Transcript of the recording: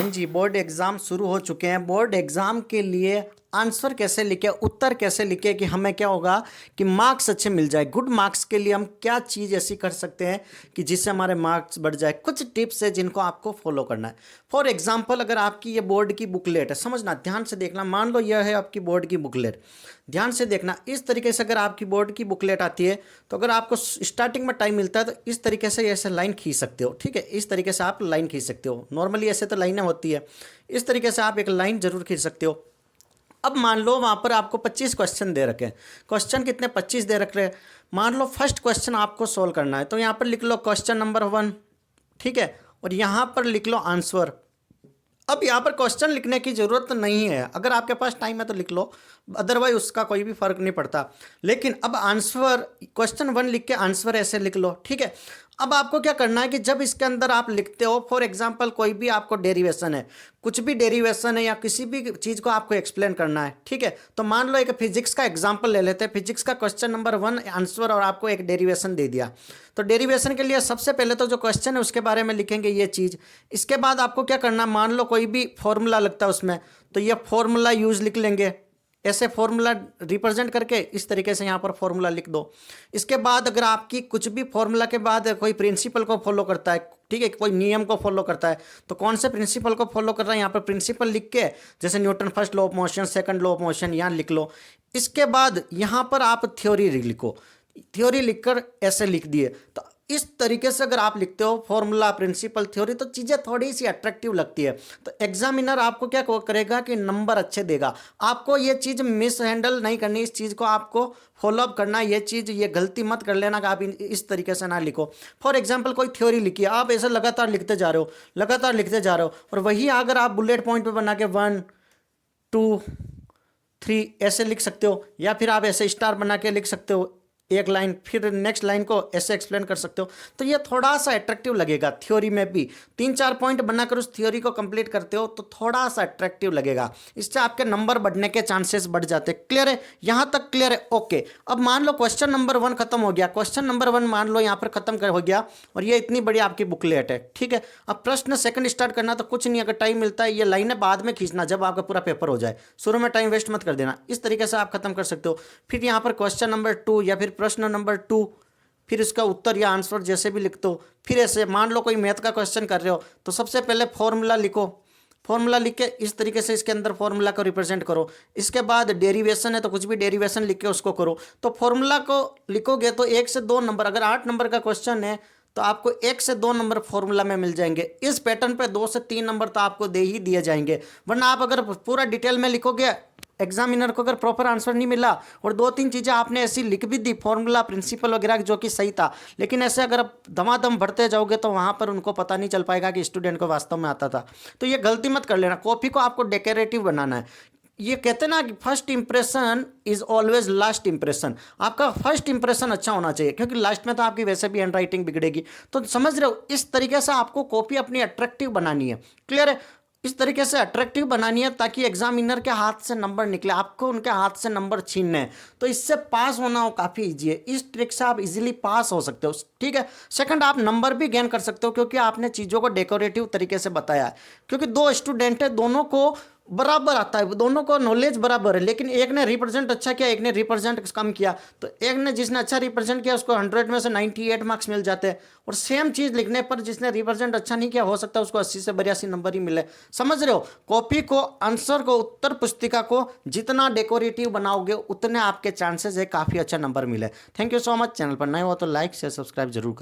हाँ जी, board exam शुरू हो चुके हैं। बोर्ड एग्ज़ाम के लिए आंसर कैसे लिखे, उत्तर कैसे लिखे कि हमें क्या होगा कि मार्क्स अच्छे मिल जाए। गुड मार्क्स के लिए हम क्या चीज़ ऐसी कर सकते हैं कि जिससे हमारे मार्क्स बढ़ जाए। कुछ टिप्स है जिनको आपको फॉलो करना है। फॉर एग्जांपल, अगर आपकी ये बोर्ड की बुकलेट है, समझना, ध्यान से देखना। मान लो यह है आपकी बोर्ड की बुकलेट, ध्यान से देखना। इस तरीके से अगर आपकी बोर्ड की बुकलेट आती है तो अगर आपको स्टार्टिंग में टाइम मिलता है तो इस तरीके से ऐसे लाइन खींच सकते हो। ठीक है, इस तरीके से आप लाइन खींच सकते हो। नॉर्मली ऐसे तो लाइनें होती है, इस तरीके से आप एक लाइन जरूर खींच सकते हो। अब मान लो वहाँ पर आपको 25 क्वेश्चन दे रखे हैं। क्वेश्चन कितने, 25 दे रखे हैं। मान लो फर्स्ट क्वेश्चन आपको सोल्व करना है तो यहाँ पर लिख लो क्वेश्चन नंबर 1। ठीक है, और यहाँ पर लिख लो आंसर। अब यहाँ पर क्वेश्चन लिखने की ज़रूरत नहीं है, अगर आपके पास टाइम है तो लिख लो, अदरवाइज उसका कोई भी फर्क नहीं पड़ता। लेकिन अब आंसर, क्वेश्चन 1 लिख के आंसर ऐसे लिख लो। ठीक है, अब आपको क्या करना है कि जब इसके अंदर आप लिखते हो, फॉर एग्जांपल कोई भी आपको डेरिवेशन है, कुछ भी डेरिवेशन है या किसी भी चीज़ को आपको एक्सप्लेन करना है। ठीक है, तो मान लो एक फिजिक्स का एग्जांपल ले लेते हैं। फिजिक्स का क्वेश्चन नंबर 1 आंसर और आपको एक डेरिवेशन दे दिया। तो डेरिवेशन के लिए सबसे पहले तो जो क्वेश्चन है उसके बारे में लिखेंगे ये चीज़। इसके बाद आपको क्या करना, मान लो कोई भी फॉर्मूला लगता है उसमें, तो ये फॉर्मूला यूज लिख लेंगे। ऐसे फॉर्मूला रिप्रेजेंट करके इस तरीके से यहाँ पर फॉर्मूला लिख दो। इसके बाद अगर आपकी कुछ भी फॉर्मूला के बाद कोई प्रिंसिपल को फॉलो करता है, ठीक है, कोई नियम को फॉलो करता है, तो कौन से प्रिंसिपल को फॉलो कर रहा है यहाँ पर प्रिंसिपल लिख के, जैसे Newton first law of motion, second law of motion, यहाँ लिख लो। इसके बाद यहाँ पर आप थ्योरी लिखो। थ्योरी लिखकर ऐसे लिख दिए। तो इस तरीके से अगर आप लिखते हो फॉर्मूला, प्रिंसिपल, थ्योरी, तो चीज़ें थोड़ी सी अट्रैक्टिव लगती है। तो एग्जामिनर आपको क्या करेगा कि नंबर अच्छे देगा। आपको ये चीज़ मिस हैंडल नहीं करनी, इस चीज़ को आपको फॉलोअप करना। ये चीज़, ये गलती मत कर लेना कि आप इस तरीके से ना लिखो। फॉर एग्जाम्पल कोई थ्योरी लिखी है, आप ऐसे लगातार लिखते जा रहे हो, लगातार लिखते जा रहे हो, और वही अगर आप बुलेट पॉइंट पर बना के 1 2 3 ऐसे लिख सकते हो, या फिर आप ऐसे स्टार बना के लिख सकते हो एक लाइन, फिर नेक्स्ट लाइन को ऐसे एक्सप्लेन कर सकते हो। तो ये थोड़ा सा अट्रैक्टिव लगेगा। थ्योरी में भी 3-4 पॉइंट बनाकर उस थ्योरी को कंप्लीट करते हो तो थोड़ा सा अट्रैक्टिव लगेगा। इससे आपके नंबर बढ़ने के चांसेस बढ़ जाते हैं। क्लियर है, यहाँ तक क्लियर है? ओके। अब मान लो क्वेश्चन नंबर 1 खत्म हो गया। क्वेश्चन नंबर 1 मान लो यहाँ पर खत्म हो गया, और ये इतनी बड़ी आपकी बुकलेट है। ठीक है, अब प्रश्न सेकंड स्टार्ट करना तो कुछ नहीं, अगर टाइम मिलता है ये लाइनें बाद में खींचना जब आपका पूरा पेपर हो जाए, शुरू में टाइम वेस्ट मत कर देना। इस तरीके से आप खत्म कर सकते हो। फिर यहाँ पर क्वेश्चन नंबर 2 या फिर प्रश्न नंबर 2, फिर इसका उत्तर या आंसर जैसे भी लिख दो। फिर ऐसे मान लो कोई मैथ का क्वेश्चन कर रहे हो तो सबसे पहले फॉर्मूला लिखो। फॉर्मूला लिख के इस तरीके से इसके अंदर फॉर्मूला को रिप्रेजेंट करो। इसके बाद डेरिवेशन है तो कुछ भी डेरिवेशन लिख के उसको करो। तो फॉर्मूला को लिखोगे तो 1 से 2 नंबर, अगर 8 नंबर का क्वेश्चन है तो आपको 1 से 2 नंबर फॉर्मूला में मिल जाएंगे। इस पैटर्न पे 2 से 3 नंबर तो आपको दे ही दिए जाएंगे। वरना आप अगर पूरा डिटेल में लिखोगे, एग्जामिनर को अगर प्रॉपर आंसर नहीं मिला और 2-3 चीज़ें आपने ऐसी लिख भी दी, फॉर्मूला, प्रिंसिपल वगैरह, जो कि सही था, लेकिन ऐसे अगर आप धमाधम भरते जाओगे तो वहाँ पर उनको पता नहीं चल पाएगा कि स्टूडेंट को वास्तव में आता था। तो ये गलती मत कर लेना। कॉपी को आपको डेकोरेटिव बनाना है। ये कहते हैं ना कि first impression is always last impression. आपका फर्स्ट इंप्रेशन अच्छा होना चाहिए, क्योंकि लास्ट में तो आपकी वैसे भी हैंड राइटिंग बिगड़ेगी। तो समझ रहे हो, इस तरीके से आपको कॉपी अपनी अट्रैक्टिव बनानी है। क्लियर है? इस तरीके से अट्रैक्टिव बनानी है ताकि एग्जामिनर के हाथ से नंबर निकले, आपको उनके हाथ से नंबर छीनने हैं। तो इससे पास होना हो काफ़ी ईजी है। इस ट्रिक से आप इजीली पास हो सकते हो। ठीक है, सेकंड, आप नंबर भी गेन कर सकते हो क्योंकि आपने चीज़ों को डेकोरेटिव तरीके से बताया है। क्योंकि 2 स्टूडेंट है, दोनों को बराबर आता है, दोनों को नॉलेज बराबर है, लेकिन एक ने रिप्रेजेंट अच्छा किया, एक ने रिप्रेजेंट कम किया। तो एक ने, जिसने अच्छा रिप्रेजेंट किया, उसको 100 में से 98 मार्क्स मिल जाते हैं, और सेम चीज़ लिखने पर जिसने रिप्रेजेंट अच्छा नहीं किया, हो सकता है उसको 80 से 82 नंबर ही मिले। समझ रहे हो? कॉपी को, आंसर को, उत्तर पुस्तिका को जितना डेकोरेटिव बनाओगे उतने आपके चांसेस है काफ़ी अच्छा नंबर मिले। Thank you so much. Channel पर नए हो तो लाइक शेयर सब्सक्राइब जरूर करें।